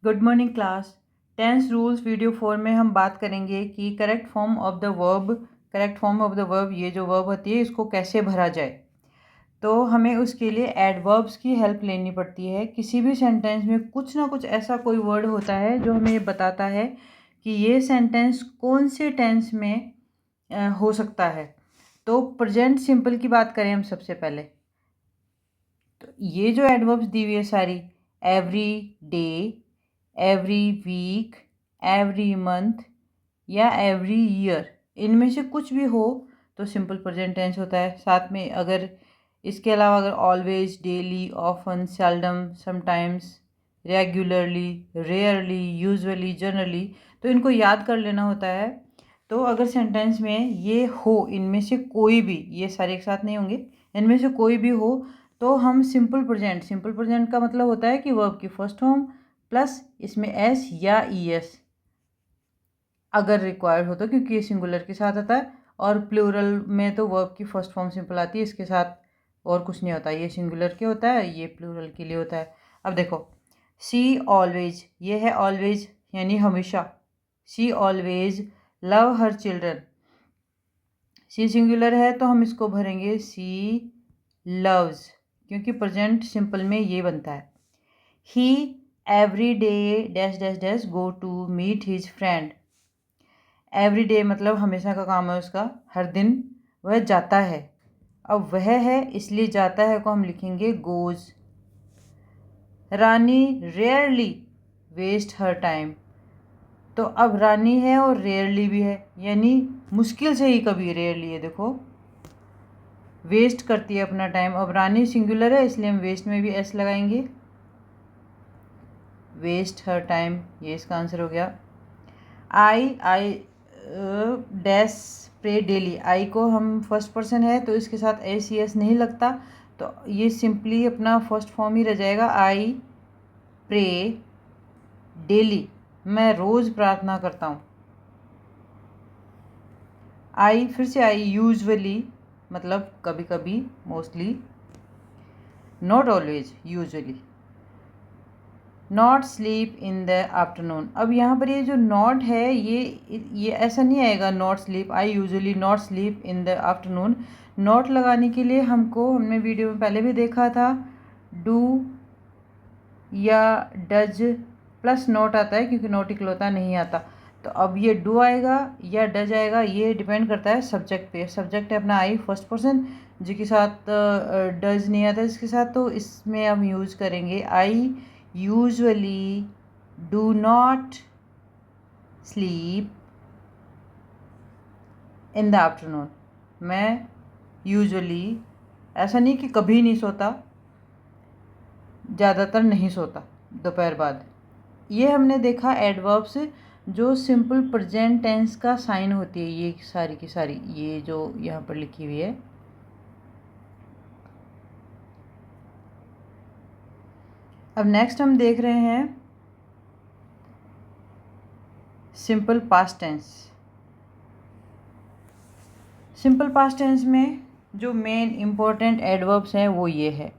Good morning class. Tense rules video 4 में हम बात करेंगे कि correct form of the verb ये जो वर्ब होती है इसको कैसे भरा जाए। तो हमें उसके लिए एडवर्ब्स की हेल्प लेनी पड़ती है। किसी भी सेंटेंस में कुछ ना कुछ ऐसा कोई वर्ड होता है जो हमें बताता है कि ये सेंटेंस कौन से टेंस में हो सकता है। तो प्रेजेंट सिंपल की बात करें हम सबसे पहले, तो ये जो एडवर्ब्स दी हुई है सारी, every day, every week, every month या एवरी ईयर, इनमें से कुछ भी हो तो सिंपल प्रेजेंट टेंस होता है। साथ में अगर इसके अलावा अगर always, daily, often, seldom, sometimes, regularly, rarely, usually, generally, तो इनको याद कर लेना होता है। तो अगर सेंटेंस में ये हो, इनमें से कोई भी, ये सारे एक साथ नहीं होंगे, इनमें से कोई भी हो तो हम सिंपल प्रेजेंट का मतलब होता है कि वर्ब की फर्स्ट फॉर्म प्लस इसमें एस या ई एस अगर रिक्वायर्ड हो तो, क्योंकि ये सिंगुलर के साथ आता है और प्लूरल में तो वर्ब की फर्स्ट फॉर्म सिंपल आती है, इसके साथ और कुछ नहीं होता। ये सिंगुलर के होता है, ये प्लूरल के लिए होता है। अब देखो, सी ऑलवेज, ये है ऑलवेज यानी हमेशा। She always love her children, she singular है तो हम इसको भरेंगे सी लव्स, क्योंकि प्रेजेंट सिंपल में ये बनता है। He every day dash dash dash go to meet his friend, every day मतलब हमेशा का काम है उसका, हर दिन वह जाता है। अब वह है इसलिए जाता है को हम लिखेंगे गोज। रानी रेयरली वेस्ट हर टाइम, तो अब रानी है और रेयरली भी है, यानी मुश्किल से ही कभी, रेयरली है देखो, वेस्ट करती है अपना टाइम। अब रानी सिंगुलर है इसलिए हम वेस्ट में भी एस लगाएंगे, वेस्ट हर टाइम, ये इसका आंसर हो गया। आई डैश प्रे डेली, आई को हम फर्स्ट पर्सन है तो इसके साथ एस सी एस नहीं लगता, तो ये सिंपली अपना फर्स्ट फॉर्म ही रह जाएगा, आई प्रे डेली, मैं रोज़ प्रार्थना करता हूँ। आई फिर से आई यूजुअली मतलब कभी कभी, mostly, not always, usually. Not sleep in the afternoon, अब यहाँ पर ये जो नॉट है ये ऐसा नहीं आएगा not sleep, I usually not sleep in the afternoon. Not लगाने के लिए हमने वीडियो में पहले भी देखा था, डू या डज प्लस नॉट आता है, क्योंकि नॉट इकलौता नहीं आता। तो अब ये डू आएगा या डज आएगा, ये डिपेंड करता है सब्जेक्ट पे। सब्जेक्ट है अपना आई फर्स्ट पर्सन, जिसके साथ डज नहीं आता इसके साथ, तो इसमें हम यूज़ करेंगे I usually do not sleep in the afternoon, मैं यूजुअली, ऐसा नहीं कि कभी नहीं सोता, ज़्यादातर नहीं सोता दोपहर बाद। ये हमने देखा एडवर्ब्स जो सिंपल प्रेजेंट टेंस का साइन होती है, ये सारी की सारी, ये जो यहाँ पर लिखी हुई है। अब नेक्स्ट हम देख रहे हैं simple past tense. Simple past tense में जो मेन इम्पोर्टेंट एडवर्ब्स हैं वो ये है,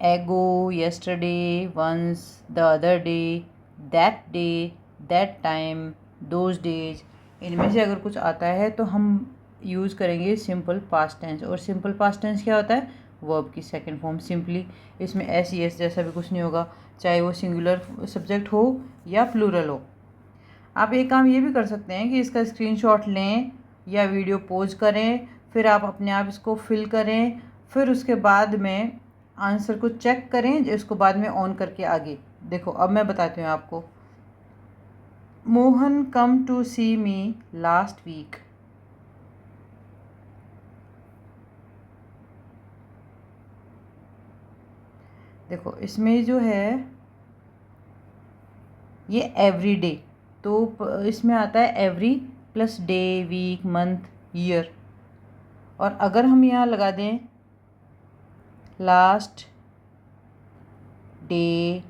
ago, yesterday, once, the other day, that time, those days, इनमें से अगर कुछ आता है तो हम यूज़ करेंगे सिंपल पास्ट टेंस। और सिंपल पास्ट टेंस क्या होता है, वर्ब की सेकंड फॉर्म सिंपली, इसमें एस एस जैसा भी कुछ नहीं होगा, चाहे वो सिंगुलर सब्जेक्ट हो या प्लूरल हो। आप एक काम ये भी कर सकते हैं कि इसका स्क्रीनशॉट लें या वीडियो पॉज करें, फिर आप अपने आप इसको फिल करें, फिर उसके बाद में आंसर को चेक करें, इसको बाद में ऑन करके आगे देखो। अब मैं बताती हूँ आपको, Mohan come to see me last week, देखो इसमें जो है ये एवरी डे, तो इसमें आता है every plus day, week, month, year. और अगर हम यहाँ लगा दें लास्ट डे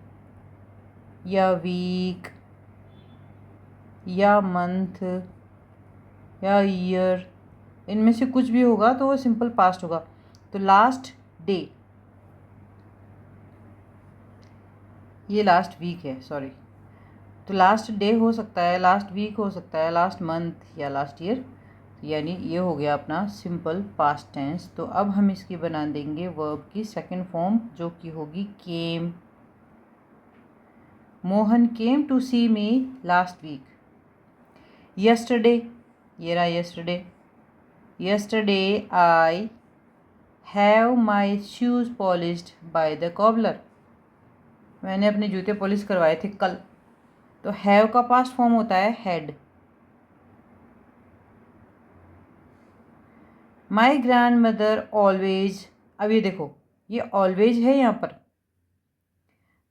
या वीक या मंथ या ईयर, इनमें से कुछ भी होगा तो वो सिंपल पास्ट होगा। तो लास्ट डे, ये लास्ट वीक है, सॉरी। तो लास्ट डे हो सकता है, लास्ट वीक हो सकता है, लास्ट मंथ या लास्ट ईयर, यानी ये हो गया अपना सिंपल पास्ट टेंस। तो अब हम इसकी बना देंगे वर्ब की सेकंड फॉर्म, जो कि होगी came. Mohan came to see me last week. Yesterday, ये रहा yesterday. Yesterday I have my shoes polished by the cobbler. मैंने अपने जूते पॉलिश करवाए थे कल। तो हैव का पास्ट फॉर्म होता है had. My grandmother always, अब ये देखो ये ऑलवेज है यहाँ पर,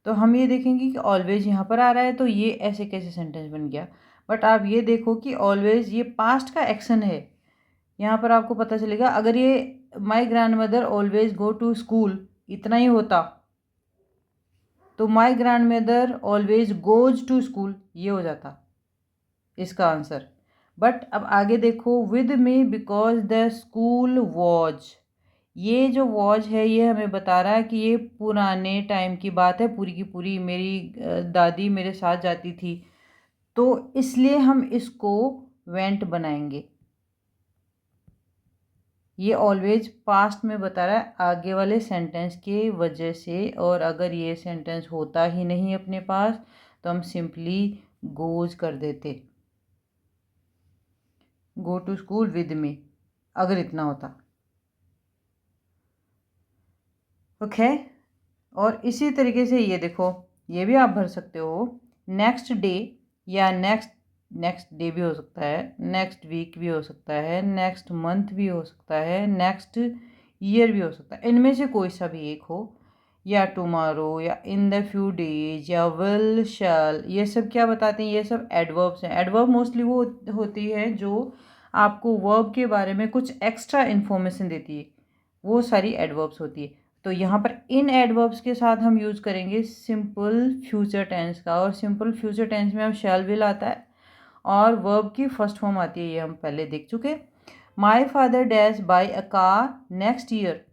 तो हम ये देखेंगे कि ऑलवेज यहाँ पर आ रहा है, तो ये ऐसे कैसे सेंटेंस बन गया। बट आप ये देखो कि ऑलवेज ये पास्ट का एक्शन है। यहाँ पर आपको पता चलेगा, अगर ये my grandmother always go to school इतना ही होता तो my grandmother always goes to school ये हो जाता इसका आंसर। बट अब आगे देखो, with me because the school was, ये जो वॉज है ये हमें बता रहा है कि ये पुराने टाइम की बात है, पूरी की पूरी मेरी दादी मेरे साथ जाती थी, तो इसलिए हम इसको वेंट बनाएंगे। ये ऑलवेज पास्ट में बता रहा है आगे वाले सेंटेंस के वजह से, और अगर ये सेंटेंस होता ही नहीं अपने पास तो हम सिंपली गोज कर देते, go to school with me, अगर इतना होता। ओके और इसी तरीके से ये देखो, ये भी आप भर सकते हो नेक्स्ट डे, या नेक्स्ट डे भी हो सकता है, नेक्स्ट वीक भी हो सकता है, नेक्स्ट मंथ भी हो सकता है, नेक्स्ट ईयर भी हो सकता है, इनमें से कोई सा भी एक हो, या टुमारो, या इन द फ्यू डेज, या विल शैल, ये सब क्या बताते हैं, ये सब एडवर्ब्स हैं। एडवर्ब मोस्टली वो होती है जो आपको वर्ब के बारे में कुछ एक्स्ट्रा इन्फॉर्मेशन देती है, वो सारी एडवर्ब्स होती है। तो यहाँ पर इन एडवर्ब्स के साथ हम यूज़ करेंगे सिंपल फ्यूचर टेंस का, और सिंपल फ्यूचर टेंस में हम शैल विल आता है और वर्ब की फर्स्ट फॉर्म आती है, ये हम पहले देख चुके। My father dash by a car next year,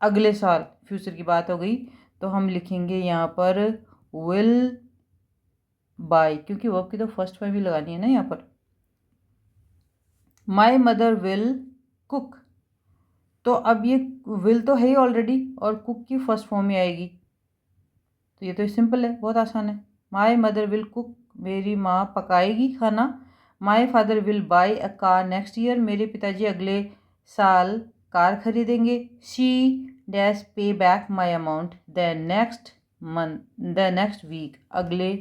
अगले साल, फ्यूचर की बात हो गई, तो हम लिखेंगे यहाँ पर विल बाय, क्योंकि वर्ब की तो फर्स्ट फॉर्म भी लगानी है ना यहाँ पर। माई मदर विल कुक, तो अब ये विल तो है ही ऑलरेडी और कुक की फर्स्ट फॉर्म में आएगी, तो ये तो सिंपल है, बहुत आसान है। माई मदर विल कुक, मेरी माँ पकाएगी खाना। My father will buy a car next year, मेरे पिताजी अगले साल कार खरीदेंगे। She dash pay back my amount the next month, the next week, अगले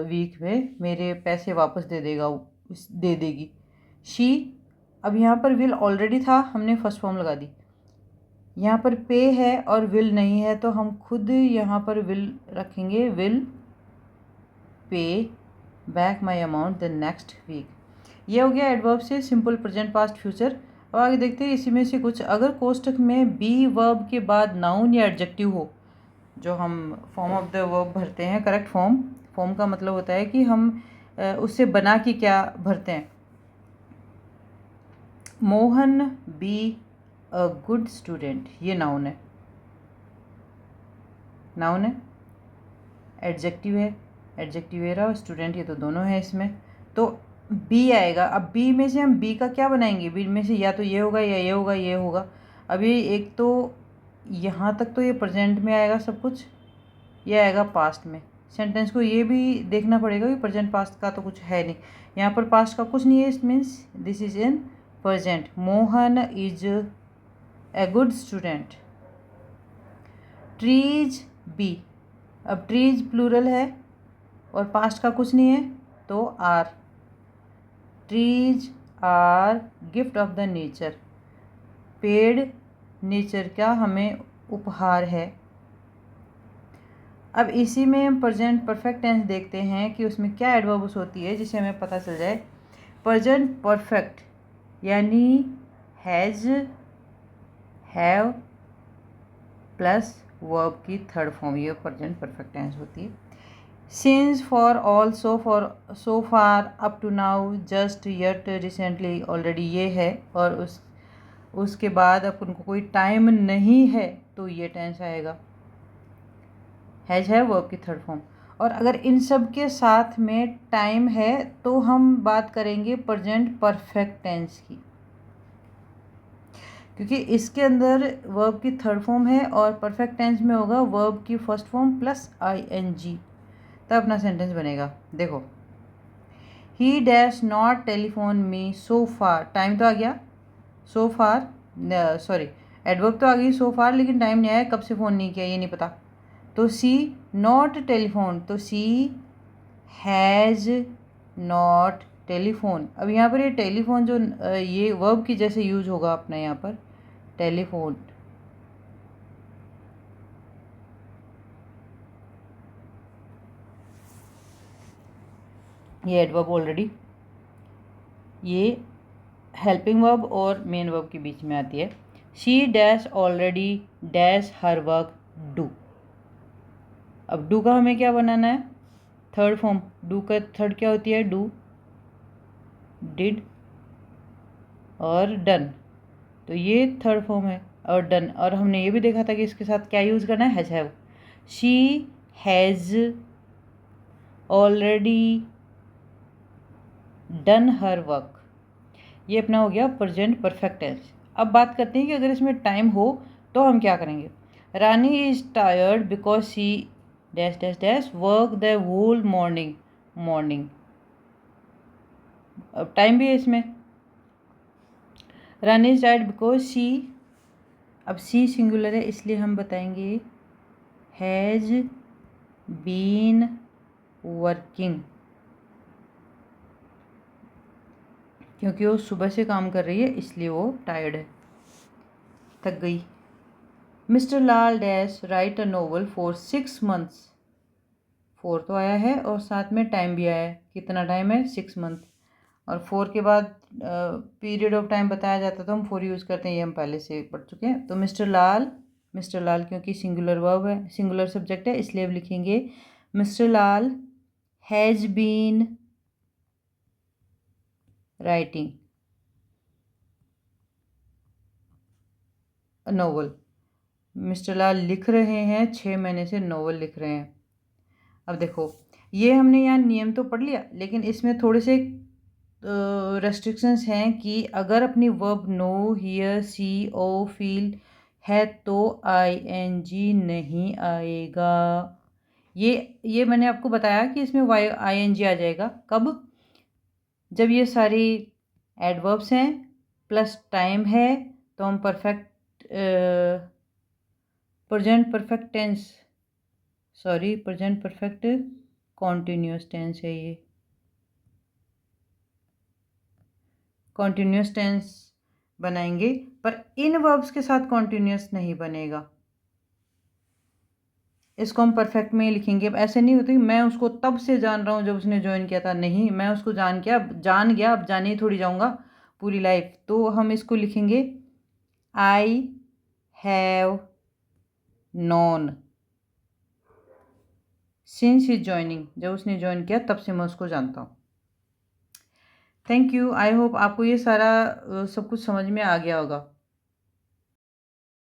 वीक में मेरे पैसे वापस दे देगी शी। अब यहाँ पर विल ऑलरेडी था, हमने फर्स्ट फॉर्म लगा दी। यहाँ पर पे है और विल नहीं है, तो हम खुद यहाँ पर विल रखेंगे, will pay back my amount the next week. ये हो गया एडवर्ब से सिंपल प्रेजेंट पास्ट फ्यूचर। अब आगे देखते हैं इसी में से कुछ। अगर कोष्टक में बी वर्ब के बाद नाउन या एडजेक्टिव हो, जो हम फॉर्म ऑफ द वर्ब भरते हैं, करेक्ट फॉर्म, फॉर्म का मतलब होता है कि हम उससे बना के क्या भरते हैं। Mohan be a good student, ये नाउन है, नाउन है। एडजेक्टिव है, एडजेक्टिव है रहा, स्टूडेंट ये तो दोनों है इसमें, तो बी आएगा। अब बी में से हम बी का क्या बनाएंगे, बी में से या तो ये होगा या ये होगा, ये होगा। अभी एक तो यहाँ तक तो ये प्रेजेंट में आएगा सब कुछ, ये आएगा पास्ट में। सेंटेंस को ये भी देखना पड़ेगा कि प्रेजेंट पास्ट का तो कुछ है नहीं, यहाँ पर पास्ट का कुछ नहीं है, it means this is in present. Mohan is a good student. Trees be, अब ट्रीज प्लूरल है और पास्ट का कुछ नहीं है, तो are. Trees are gift of the nature, पेड़ नेचर का हमें उपहार है। अब इसी में हम प्रेजेंट परफेक्ट टेंस देखते हैं कि उसमें क्या एडवर्ब्स होती है, जिससे हमें पता चल जाए। प्रेजेंट परफेक्ट यानी हैज़, हैव प्लस वर्ब की थर्ड फॉर्म, ये प्रेजेंट परफेक्ट टेंस होती है। Since, for, all, so far, up to now, just, yet, recently, already ये है, और उसके बाद अब उनको कोई टाइम नहीं है तो ये टेंस आएगा। हैज़ है वर्ब की थर्ड फॉर्म। और अगर इन सब के साथ में टाइम है तो हम बात करेंगे प्रेजेंट परफेक्ट टेंस की, क्योंकि इसके अंदर वर्ब की थर्ड फॉर्म है और परफेक्ट टेंस में होगा वर्ब की फर्स्ट फॉर्म प्लस ing, तब अपना सेंटेंस बनेगा। देखो, ही dash not telephone me so far, time तो आ गया, सो फार सॉरी एडवर्ब तो आ गई सो फार, लेकिन टाइम नहीं आया, कब से फ़ोन नहीं किया ये नहीं पता। तो सी नॉट टेलीफोन, तो सी हैज़ नॉट टेलीफोन। अब यहाँ पर ये टेलीफोन जो ये वर्ब की जैसे यूज होगा अपना यहाँ पर टेलीफोन। ये एडवर्ब ऑलरेडी ये हेल्पिंग वर्ब और मेन वर्ब के बीच में आती है। She dash already dash her work do. अब डू का हमें क्या बनाना है, थर्ड फॉर्म। डू का थर्ड क्या होती है, डू, डिड और डन, तो ये थर्ड फॉर्म है और डन। और हमने ये भी देखा था कि इसके साथ क्या यूज़ करना है, has have. She has already done her work, ये अपना हो गया प्रेजेंट परफेक्ट टेंस। अब बात करते हैं कि अगर इसमें टाइम हो तो हम क्या करेंगे। Rani is tired because she dash dash dash work the whole morning. अब टाइम भी है इसमें, Rani is tired because she, अब सी सिंगुलर है इसलिए हम बताएंगे हैज़ बीन वर्किंग, क्योंकि वो सुबह से काम कर रही है इसलिए वो टायर्ड है, थक गई। Mister Lal dash right a novel for 6 months, 4 तो आया है और साथ में टाइम भी आया है, कितना टाइम है, 6 month। और 4 के बाद पीरियड ऑफ टाइम बताया जाता तो हम 4 यूज़ करते हैं, ये हम पहले से पढ़ चुके हैं। तो मिस्टर लाल क्योंकि सिंगुलर वर्ब है, सिंगुलर सब्जेक्ट है, इसलिए अब लिखेंगे mister Lal has been writing a novel. Mister Lal लिख रहे हैं, 6 महीने से नोवेल लिख रहे हैं। अब देखो, ये हमने यहाँ नियम तो पढ़ लिया, लेकिन इसमें थोड़े से रेस्ट्रिक्शंस हैं कि अगर अपनी verb know, hear, see, owe, feel है तो ing नहीं आएगा। ये मैंने आपको बताया कि इसमें ing आ जाएगा कब, जब ये सारी एडवर्ब्स हैं प्लस टाइम है, तो हम प्रेजेंट परफेक्ट कॉन्टिन्यूस टेंस है, ये कॉन्टिन्यूस टेंस बनाएंगे, पर इन वर्ब्स के साथ कॉन्टिन्यूस नहीं बनेगा, इसको हम परफेक्ट में ही लिखेंगे। अब ऐसे नहीं होती मैं उसको तब से जान रहा हूँ जब उसने ज्वाइन किया था, नहीं, मैं उसको जान गया, अब जाने ही थोड़ी जाऊँगा पूरी लाइफ। तो हम इसको लिखेंगे I have known since his joining, जब उसने ज्वाइन किया तब से मैं उसको जानता हूँ। थैंक यू, आई होप आपको ये सारा सब कुछ समझ में आ गया होगा।